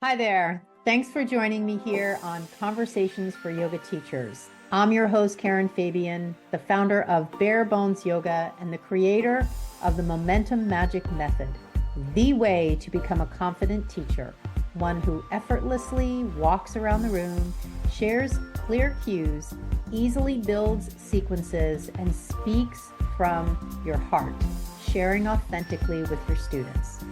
Hi there. Thanks for joining me here on Conversations for Yoga Teachers. I'm your host, Karen Fabian, the founder of Bare Bones Yoga and the creator of the Momentum Magic Method, the way to become a confident teacher, one who effortlessly walks around the room, shares clear cues, easily builds sequences, and speaks from your heart, sharing authentically with your students.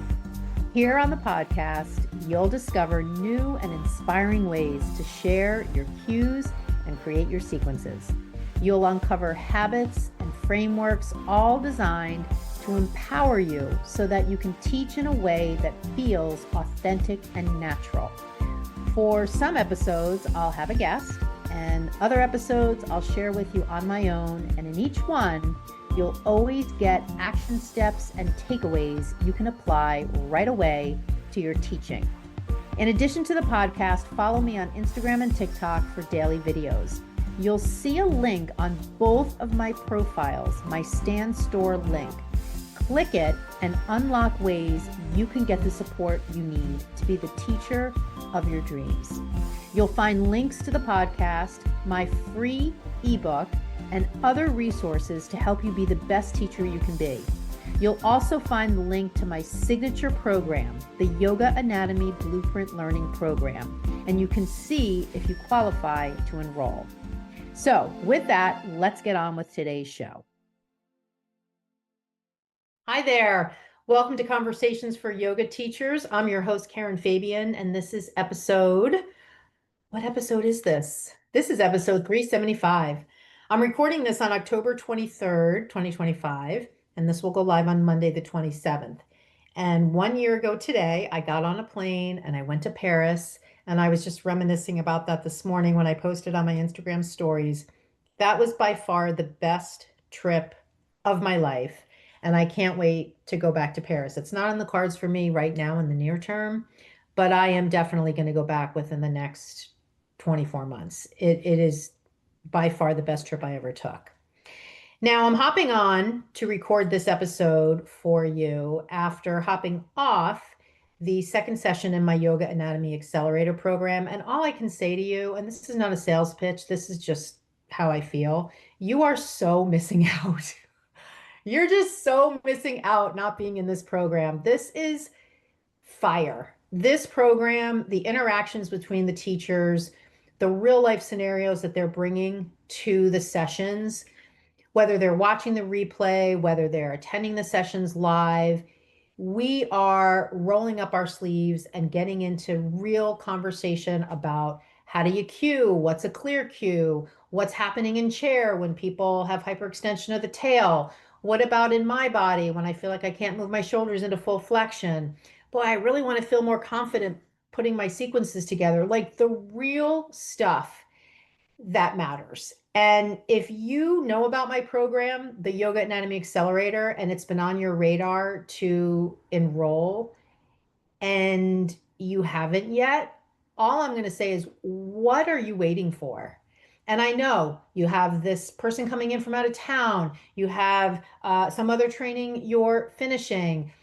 Here on the podcast, you'll discover new and inspiring ways to share your cues and create your sequences. You'll uncover habits and frameworks all designed to empower you so that you can teach in a way that feels authentic and natural. For some episodes, I'll have a guest, and other episodes I'll share with you on my own, and in each one, you'll always get action steps and takeaways you can apply right away to your teaching. In addition to the podcast, follow me on Instagram and TikTok for daily videos. You'll see a link on both of my profiles, my Stan Store link. Click it and unlock ways you can get the support you need to be the teacher of your dreams. You'll find links to the podcast, my free ebook, and other resources to help you be the best teacher you can be. You'll also find the link to my signature program, the Yoga Anatomy Blueprint Learning Program, and you can see if you qualify to enroll. So with that, let's get on with today's show. Hi there. Welcome to Conversations for Yoga Teachers. I'm your host, Karen Fabian, and this is what episode is this? This is episode 375. I'm recording this on October 23rd, 2025, and this will go live on Monday, the 27th. And 1 year ago today, I got on a plane and I went to Paris, and I was just reminiscing about that this morning when I posted on my Instagram stories. That was by far the best trip of my life, and I can't wait to go back to Paris. It's not on the cards for me right now in the near term, but I am definitely going to go back within the next 24 months. It is by far the best trip I ever took. Now I'm hopping on to record this episode for you after hopping off the second session in my Yoga Anatomy Accelerator Program. And all I can say to you, and this is not a sales pitch, this is just how I feel, you are so missing out. You're just so missing out not being in this program. This is fire. This program, the interactions between the teachers, the real life scenarios that they're bringing to the sessions, whether they're watching the replay, whether they're attending the sessions live, we are rolling up our sleeves and getting into real conversation about how do you cue, what's a clear cue, what's happening in chair when people have hyperextension of the tail, what about in my body when I feel like I can't move my shoulders into full flexion. Boy, I really want to feel more confident putting my sequences together, like the real stuff that matters. And if you know about my program, the Yoga Anatomy Accelerator, and it's been on your radar to enroll and you haven't yet, all I'm going to say is, what are you waiting for? And I know you have this person coming in from out of town, you have some other training you're finishing,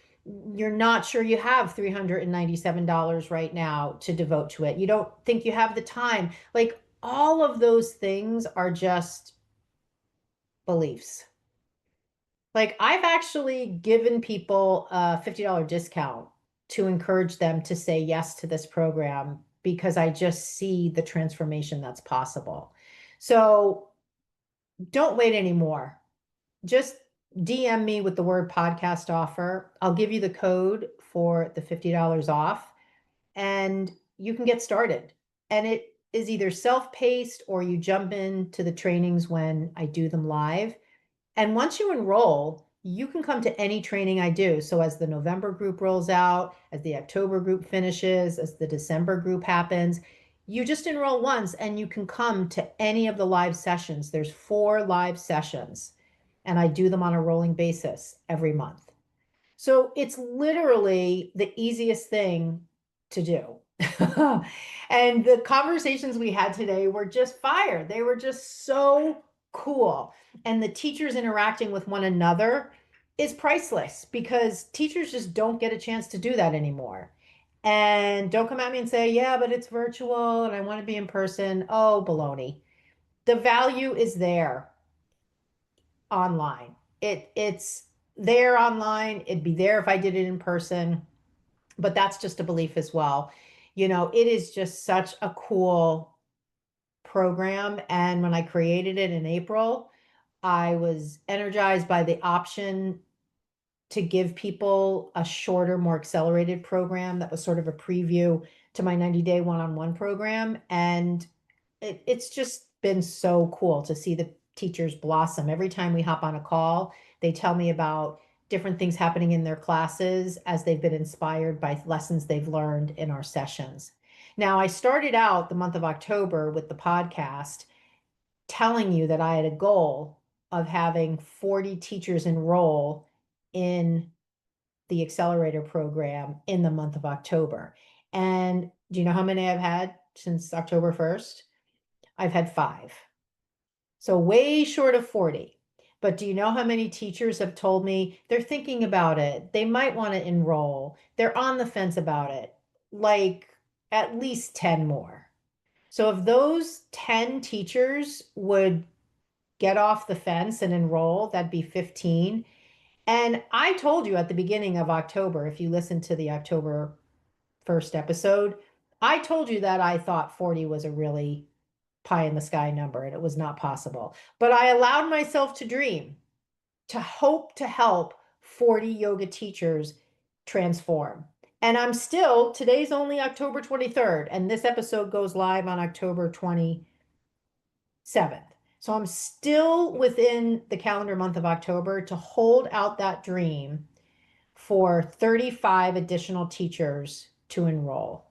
you're not sure you have $397 right now to devote to it, you don't think you have the time. Like, all of those things are just beliefs. Like, I've actually given people a $50 discount to encourage them to say yes to this program because I just see the transformation that's possible. So don't wait anymore. Just DM me with the word podcast offer. I'll give you the code for the $50 off and you can get started. And it is either self-paced or you jump into the trainings when I do them live. And once you enroll, you can come to any training I do. So as the November group rolls out, as the October group finishes, as the December group happens, you just enroll once and you can come to any of the live sessions. There's 4 live sessions and I do them on a rolling basis every month. So it's literally the easiest thing to do. And the conversations we had today were just fire. They were just so cool. And the teachers interacting with one another is priceless because teachers just don't get a chance to do that anymore. And don't come at me and say, yeah, but it's virtual and I want to be in person. Oh, baloney. The value is there online. It's there online. It'd be there if I did it in person, but that's just a belief as well. It is just such a cool program. And when I created it in April, I was energized by the option to give people a shorter, more accelerated program that was sort of a preview to my 90-day one-on-one program. And it's just been so cool to see the teachers blossom. Every time we hop on a call, they tell me about different things happening in their classes as they've been inspired by lessons they've learned in our sessions. Now, I started out the month of October with the podcast telling you that I had a goal of having 40 teachers enroll in the accelerator program in the month of October. And do you know how many I've had since October 1st? I've had 5. So way short of 40. But do you know how many teachers have told me they're thinking about it? They might want to enroll. They're on the fence about it. Like at least 10 more. So if those 10 teachers would get off the fence and enroll, that'd be 15. And I told you at the beginning of October, if you listen to the October 1st episode, I told you that I thought 40 was a really pie in the sky number and it was not possible. But I allowed myself to dream, to hope to help 40 yoga teachers transform. And today's only October 23rd, and this episode goes live on October 27th. So I'm still within the calendar month of October to hold out that dream for 35 additional teachers to enroll.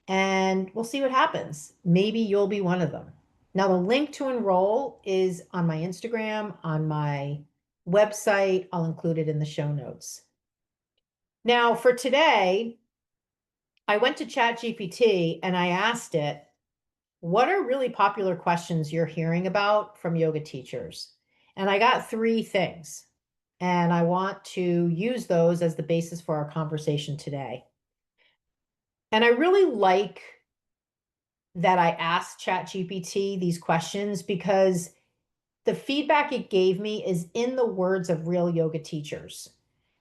And we'll see what happens. Maybe you'll be one of them. Now, the link to enroll is on my Instagram, on my website. I'll include it in the show notes. Now, for today, I went to Chat GPT and I asked it, what are really popular questions you're hearing about from yoga teachers? And I got 3 things. And I want to use those as the basis for our conversation today. And I really like that I asked Chat GPT these questions because the feedback it gave me is in the words of real yoga teachers.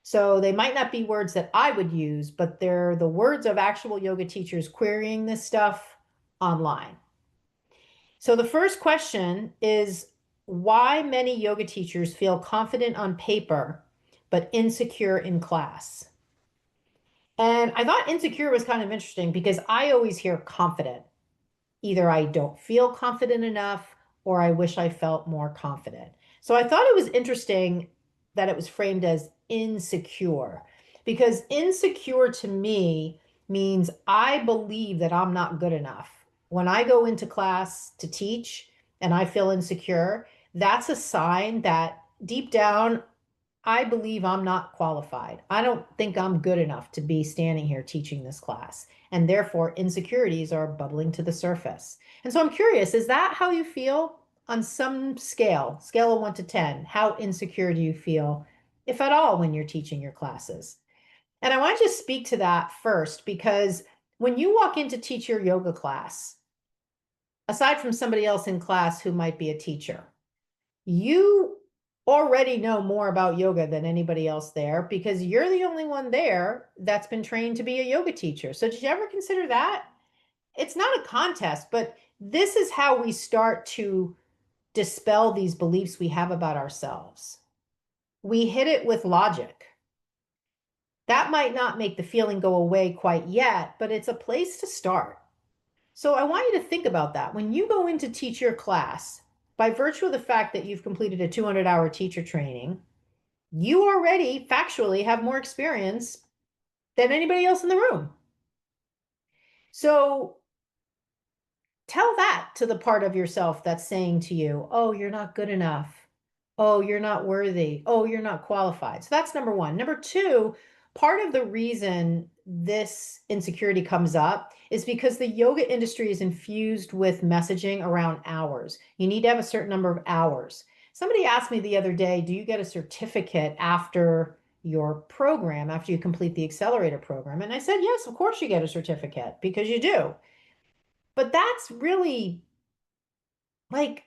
So they might not be words that I would use, but they're the words of actual yoga teachers querying this stuff online. So the first question is why many yoga teachers feel confident on paper, but insecure in class. And I thought insecure was kind of interesting because I always hear confident. Either I don't feel confident enough or I wish I felt more confident. So I thought it was interesting that it was framed as insecure because insecure to me means I believe that I'm not good enough. When I go into class to teach and I feel insecure, that's a sign that deep down I believe I'm not qualified. I don't think I'm good enough to be standing here teaching this class. And therefore, insecurities are bubbling to the surface. And so I'm curious, is that how you feel on some scale of 1 to 10? How insecure do you feel, if at all, when you're teaching your classes? And I want to just speak to that first, because when you walk in to teach your yoga class, aside from somebody else in class who might be a teacher, you already know more about yoga than anybody else there because you're the only one there that's been trained to be a yoga teacher. So did you ever consider that? It's not a contest, but this is how we start to dispel these beliefs we have about ourselves. We hit it with logic. That might not make the feeling go away quite yet, but it's a place to start. So I want you to think about that. When you go in to teach your class, by virtue of the fact that you've completed a 200-hour teacher training, you already factually have more experience than anybody else in the room. So tell that to the part of yourself that's saying to you, oh, you're not good enough. Oh, you're not worthy. Oh, you're not qualified. So that's number 1. Number 2, part of the reason this insecurity comes up is because the yoga industry is infused with messaging around hours. You need to have a certain number of hours. Somebody asked me the other day, do you get a certificate after your program after you complete the accelerator program? And I said, yes, of course you get a certificate because you do. But that's really like,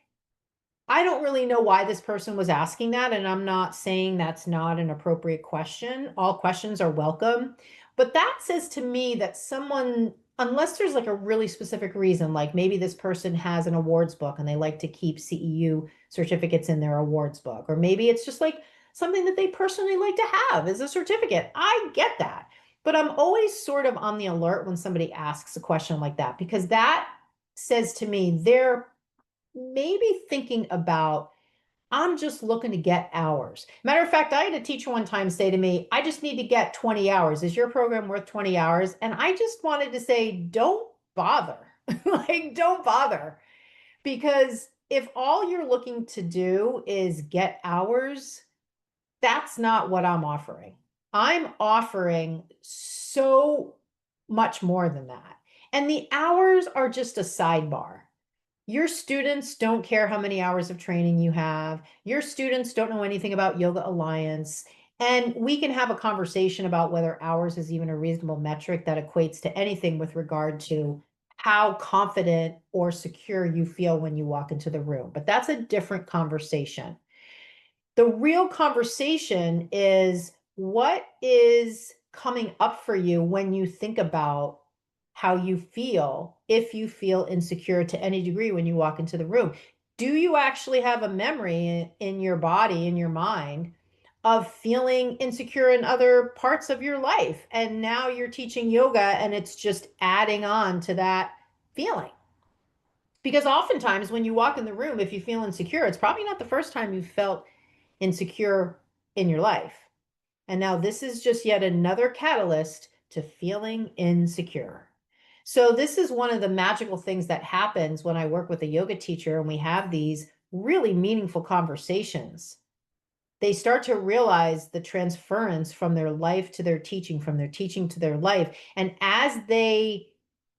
I don't really know why this person was asking that, and I'm not saying that's not an appropriate question. All questions are welcome. But that says to me that someone, unless there's like a really specific reason, like maybe this person has an awards book and they like to keep CEU certificates in their awards book, or maybe it's just like something that they personally like to have as a certificate. I get that. But I'm always sort of on the alert when somebody asks a question like that, because that says to me they're maybe thinking about, I'm just looking to get hours. Matter of fact, I had a teacher one time say to me, I just need to get 20 hours. Is your program worth 20 hours? And I just wanted to say, don't bother. Like, don't bother. Because if all you're looking to do is get hours, that's not what I'm offering. I'm offering so much more than that. And the hours are just a sidebar. Your students don't care how many hours of training you have. Your students don't know anything about Yoga Alliance. And we can have a conversation about whether hours is even a reasonable metric that equates to anything with regard to how confident or secure you feel when you walk into the room. But that's a different conversation. The real conversation is what is coming up for you when you think about how you feel, if you feel insecure to any degree when you walk into the room. Do you actually have a memory in your body, in your mind, of feeling insecure in other parts of your life? And now you're teaching yoga and it's just adding on to that feeling. Because oftentimes when you walk in the room, if you feel insecure, it's probably not the first time you've felt insecure in your life. And now this is just yet another catalyst to feeling insecure. So this is one of the magical things that happens when I work with a yoga teacher and we have these really meaningful conversations. They start to realize the transference from their life to their teaching, from their teaching to their life. And as they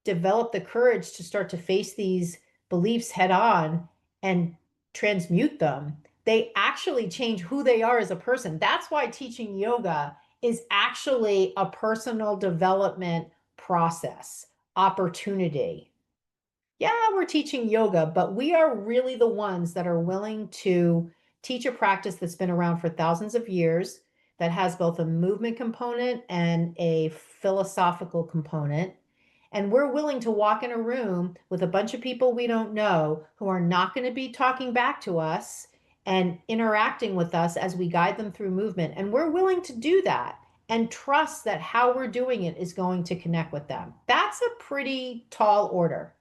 develop the courage to start to face these beliefs head on and transmute them, they actually change who they are as a person. That's why teaching yoga is actually a personal development process, opportunity. Yeah, we're teaching yoga, but we are really the ones that are willing to teach a practice that's been around for thousands of years, that has both a movement component and a philosophical component. And we're willing to walk in a room with a bunch of people we don't know who are not going to be talking back to us and interacting with us as we guide them through movement. And we're willing to do that and trust that how we're doing it is going to connect with them. That's a pretty tall order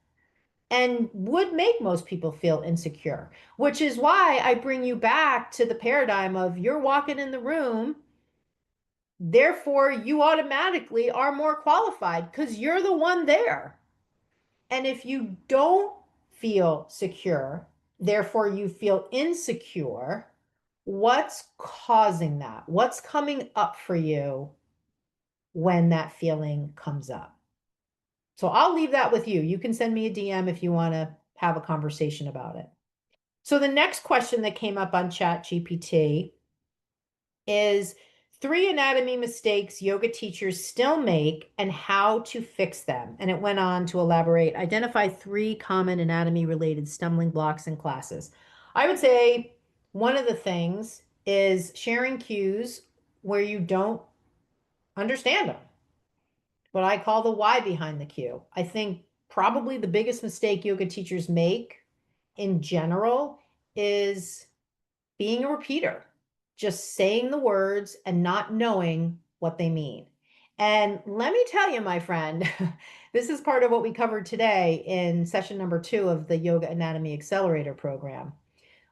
and would make most people feel insecure, which is why I bring you back to the paradigm of you're walking in the room, therefore you automatically are more qualified because you're the one there. And if you don't feel secure, therefore you feel insecure, what's causing that? What's coming up for you when that feeling comes up? So I'll leave that with you. You can send me a DM if you want to have a conversation about it. So the next question that came up on Chat GPT is 3 anatomy mistakes yoga teachers still make and how to fix them. And it went on to elaborate, identify 3 common anatomy related stumbling blocks in classes. I would say one of the things is sharing cues where you don't understand them. What I call the why behind the cue. I think probably the biggest mistake yoga teachers make in general is being a repeater, just saying the words and not knowing what they mean. And let me tell you, my friend, this is part of what we covered today in session number 2 of the Yoga Anatomy Accelerator Program.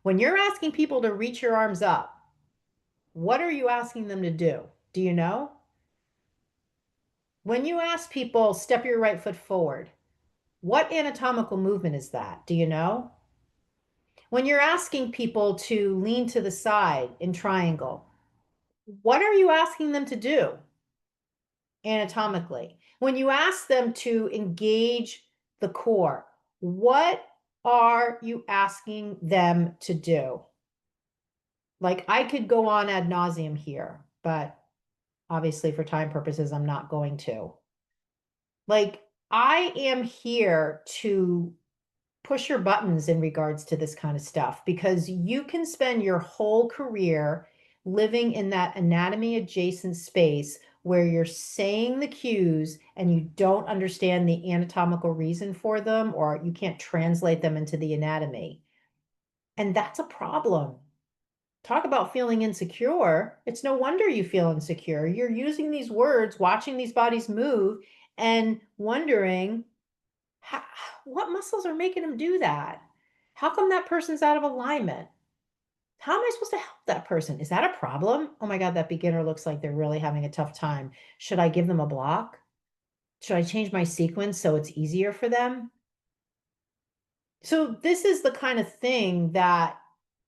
When you're asking people to reach your arms up, what are you asking them to do? Do you know? When you ask people, step your right foot forward, what anatomical movement is that? Do you know? When you're asking people to lean to the side in triangle, what are you asking them to do anatomically? When you ask them to engage the core, what are you asking them to do? Like I could go on ad nauseum here, but Obviously, for time purposes, I'm not going to. Like, I am here to push your buttons in regards to this kind of stuff because you can spend your whole career living in that anatomy adjacent space where you're saying the cues and you don't understand the anatomical reason for them, or you can't translate them into the anatomy. And that's a problem. Talk about feeling insecure. It's no wonder you feel insecure. You're using these words, watching these bodies move, and wondering how, what muscles are making them do that? How come that person's out of alignment? How am I supposed to help that person? Is that a problem? Oh my God, that beginner looks like they're really having a tough time. Should I give them a block? Should I change my sequence so it's easier for them? So this is the kind of thing that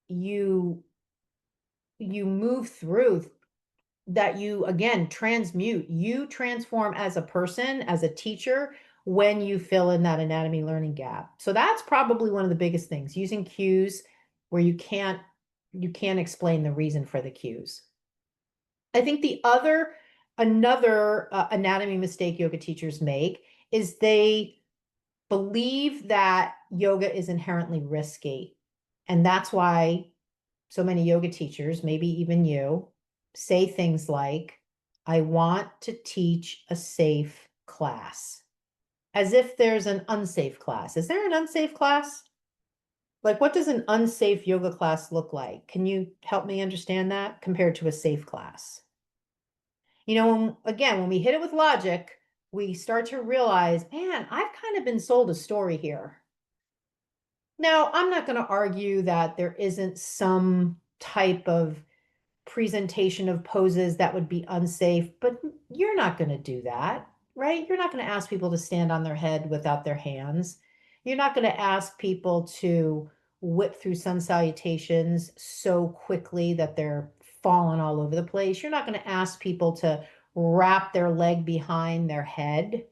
you you move through, that you again transmute, you transform as a person, as a teacher, when you fill in that anatomy learning gap. So that's probably one of the biggest things, using cues where you can't explain the reason for the cues. I think another anatomy mistake yoga teachers make is they believe that yoga is inherently risky, and that's why so many yoga teachers, maybe even you, say things like, I want to teach a safe class, as if there's an unsafe class. Is there an unsafe class? Like, what does an unsafe yoga class look like? Can you help me understand that compared to a safe class? Again, when we hit it with logic, we start to realize, man, I've kind of been sold a story here. Now, I'm not going to argue that there isn't some type of presentation of poses that would be unsafe, but you're not going to do that, right? You're not going to ask people to stand on their head without their hands. You're not going to ask people to whip through sun salutations so quickly that they're falling all over the place. You're not going to ask people to wrap their leg behind their head,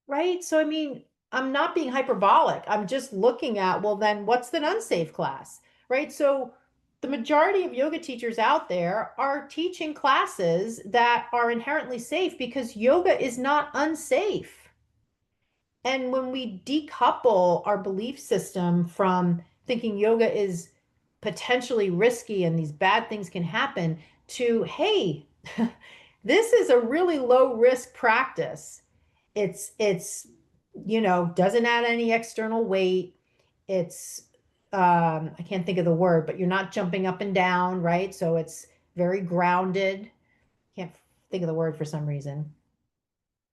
right? So, I mean, I'm not being hyperbolic. I'm just looking at, well, then what's an unsafe class, right? So, the majority of yoga teachers out there are teaching classes that are inherently safe because yoga is not unsafe. And when we decouple our belief system from thinking yoga is potentially risky and these bad things can happen to, hey, this is a really low risk practice. It's doesn't add any external weight. It's I can't think of the word, but you're not jumping up and down, right? So it's very grounded. Can't think of the word for some reason.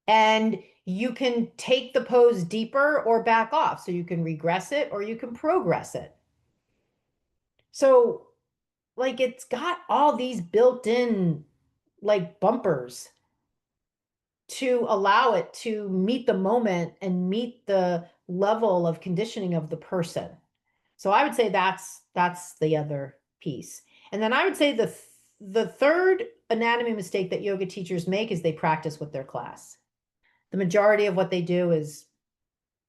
And you can take the pose deeper or back off. So you can regress it or you can progress it. So, like, it's got all these built-in like bumpers to allow it to meet the moment and meet the level of conditioning of the person. So I would say that's the other piece. And then I would say the third anatomy mistake that yoga teachers make is they practice with their class. The majority of what they do is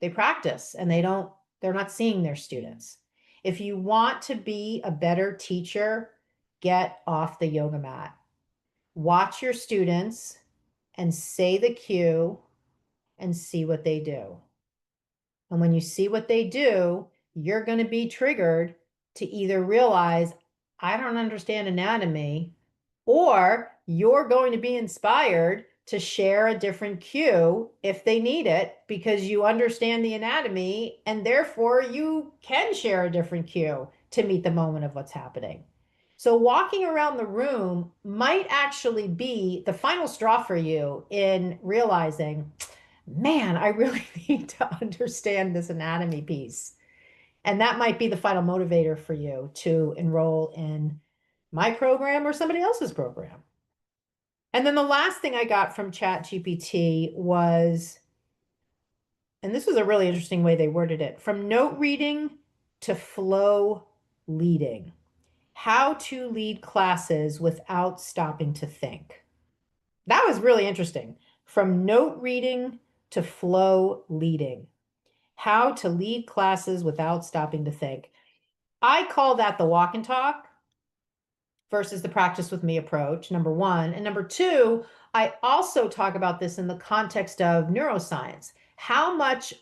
they practice and they're not seeing their students. If you want to be a better teacher, get off the yoga mat. Watch your students and say the cue and see what they do. And when you see what they do, you're going to be triggered to either realize, I don't understand anatomy, or you're going to be inspired to share a different cue if they need it because you understand the anatomy and therefore you can share a different cue to meet the moment of what's happening. So walking around the room might actually be the final straw for you in realizing, man, I really need to understand this anatomy piece. And that might be the final motivator for you to enroll in my program or somebody else's program. And then the last thing I got from Chat GPT was, and this was a really interesting way they worded it, from note reading to flow leading. How to lead classes without stopping to think. That was really interesting. From note reading to flow leading. How to lead classes without stopping to think. I call that the walk and talk. versus the practice with me approach, number one. And number two, I also talk about this in the context of neuroscience. How much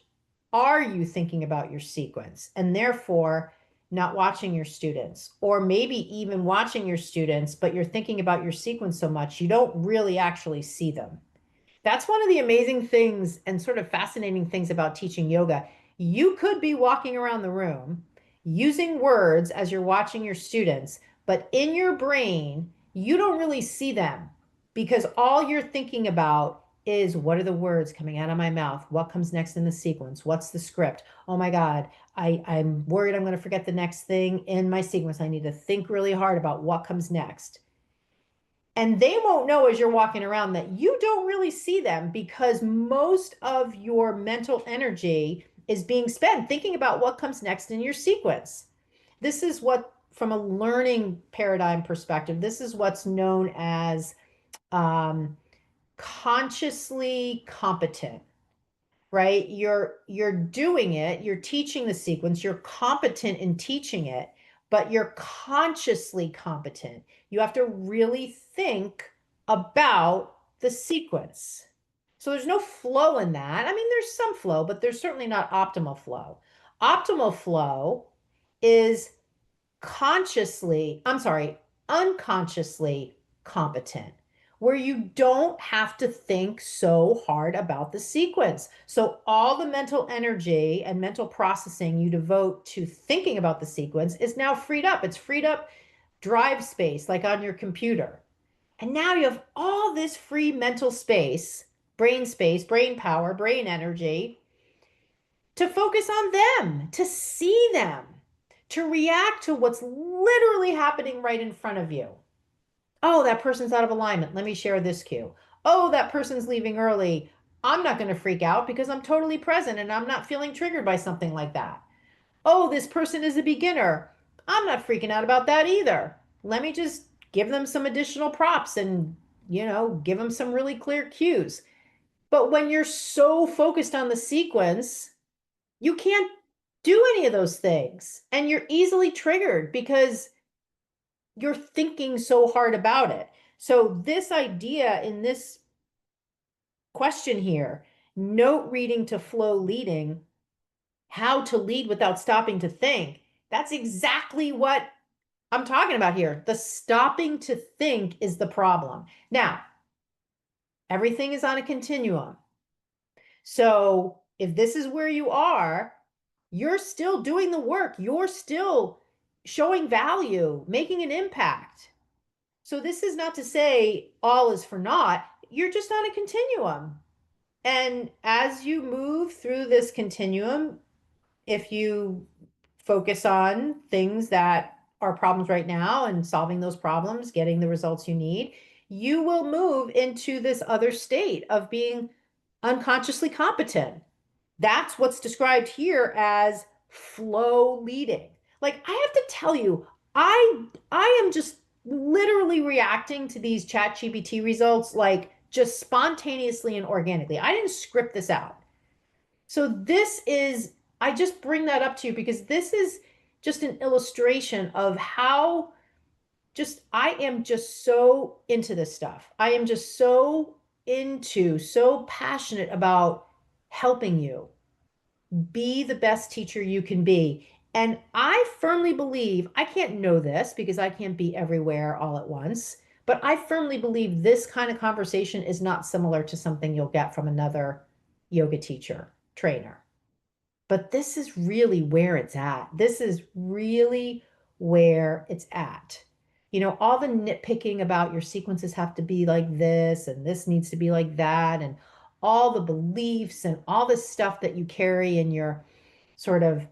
are you thinking about your sequence and therefore not watching your students? Or maybe even watching your students, but you're thinking about your sequence so much you don't really actually see them. That's one of the amazing things and sort of fascinating things about teaching yoga. You could be walking around the room using words as you're watching your students, but in your brain, you don't really see them because all you're thinking about is what are the words coming out of my mouth? What comes next in the sequence? What's the script? Oh my God, I'm worried I'm going to forget the next thing in my sequence. I need to think really hard about what comes next. And they won't know as you're walking around that you don't really see them because most of your mental energy is being spent thinking about what comes next in your sequence. This is what, from a learning paradigm perspective, this is what's known as um, consciously competent, right? You're doing it, you're teaching the sequence, you're competent in teaching it, but you're consciously competent. You have to really think about the sequence. So there's no flow in that. I mean, there's some flow, but there's certainly not optimal flow. Optimal flow is unconsciously competent, where you don't have to think so hard about the sequence. So all the mental energy and mental processing you devote to thinking about the sequence is now freed up. It's freed up drive space, like on your computer. And now you have all this free mental space, brain power, brain energy to focus on them, to see them, to react to what's literally happening right in front of you. Oh, that person's out of alignment. Let me share this cue. Oh, that person's leaving early. I'm not going to freak out because I'm totally present and I'm not feeling triggered by something like that. Oh, this person is a beginner. I'm not freaking out about that either. Let me just give them some additional props and, give them some really clear cues. But when you're so focused on the sequence, you can't do any of those things. And you're easily triggered because you're thinking so hard about it. So, this idea in this question here, note reading to flow leading, how to lead without stopping to think, that's exactly what I'm talking about here. The stopping to think is the problem. Now, everything is on a continuum. So, if this is where you are, you're still doing the work. You're still showing value, making an impact. So this is not to say all is for naught. You're just on a continuum. And as you move through this continuum, if you focus on things that are problems right now and solving those problems, getting the results you need, you will move into this other state of being unconsciously competent. That's what's described here as flow leading. Like I have to tell you, I am just literally reacting to these Chat GPT results like just spontaneously and organically. I didn't script this out. So this is, I just bring that up to you because this is just an illustration of how just I am just so into this stuff. I am just so passionate about helping you be the best teacher you can be. And I firmly believe, I can't know this because I can't be everywhere all at once, but I firmly believe this kind of conversation is not similar to something you'll get from another yoga teacher, trainer. But this is really where it's at. This is really where it's at. All the nitpicking about your sequences have to be like this, and this needs to be like that, and all the beliefs and all the stuff that you carry in your sort of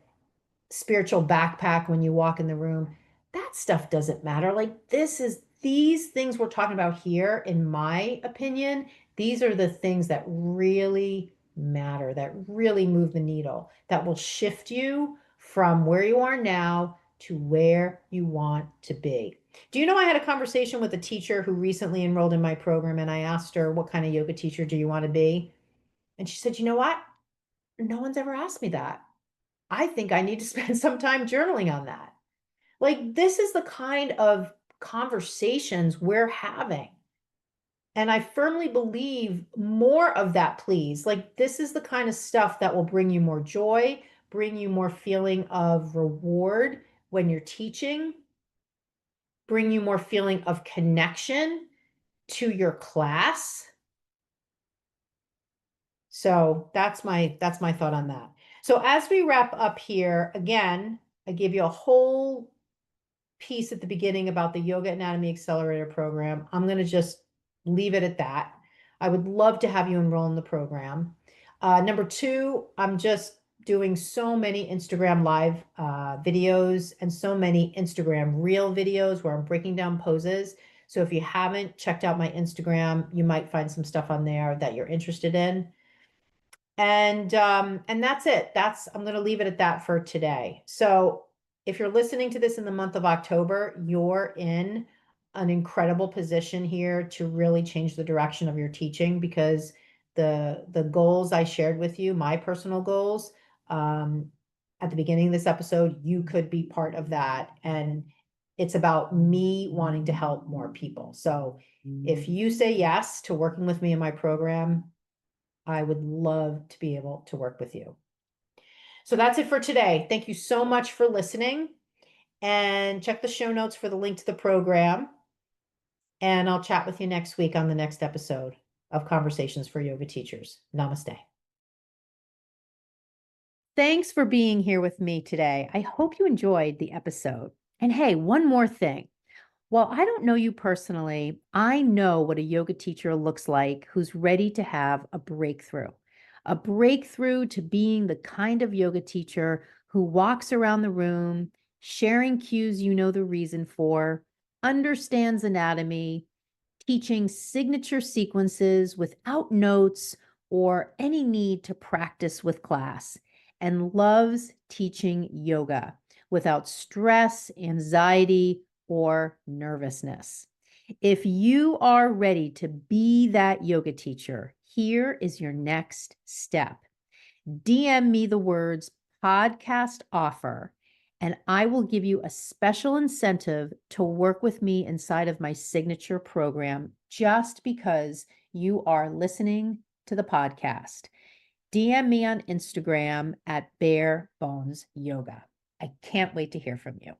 spiritual backpack when you walk in the room, that stuff doesn't matter. Like these things we're talking about here, in my opinion, these are the things that really matter, that really move the needle, that will shift you from where you are now to where you want to be. Do you know I had a conversation with a teacher who recently enrolled in my program, and I asked her, what kind of yoga teacher do you want to be? And she said, you know what? No one's ever asked me that. I think I need to spend some time journaling on that. Like, this is the kind of conversations we're having. And I firmly believe more of that, please. Like, this is the kind of stuff that will bring you more joy, bring you more feeling of reward when you're teaching, bring you more feeling of connection to your class. So that's my thought on that. So as we wrap up here, again, I gave you a whole piece at the beginning about the Yoga Anatomy Accelerator Program. I'm going to just leave it at that. I would love to have you enroll in the program. Number two, I'm just doing so many Instagram live videos and so many Instagram reel videos where I'm breaking down poses. So if you haven't checked out my Instagram, you might find some stuff on there that you're interested in. And that's it. I'm going to leave it at that for today. So if you're listening to this in the month of October, you're in an incredible position here to really change the direction of your teaching, because the goals I shared with you, my personal goals, at the beginning of this episode, you could be part of that. And it's about me wanting to help more people. So if you say yes to working with me in my program, I would love to be able to work with you. So that's it for today. Thank you so much for listening, and check the show notes for the link to the program. And I'll chat with you next week on the next episode of Conversations for Yoga Teachers. Namaste. Thanks for being here with me today. I hope you enjoyed the episode. And hey, one more thing. While I don't know you personally, I know what a yoga teacher looks like who's ready to have a breakthrough to being the kind of yoga teacher who walks around the room, sharing cues you know the reason for, understands anatomy, teaching signature sequences without notes or any need to practice with class, and loves teaching yoga without stress, anxiety, or nervousness. If you are ready to be that yoga teacher, here is your next step. DM me the words podcast offer, and I will give you a special incentive to work with me inside of my signature program just because you are listening to the podcast. DM me on Instagram at Bare Bones Yoga. I can't wait to hear from you.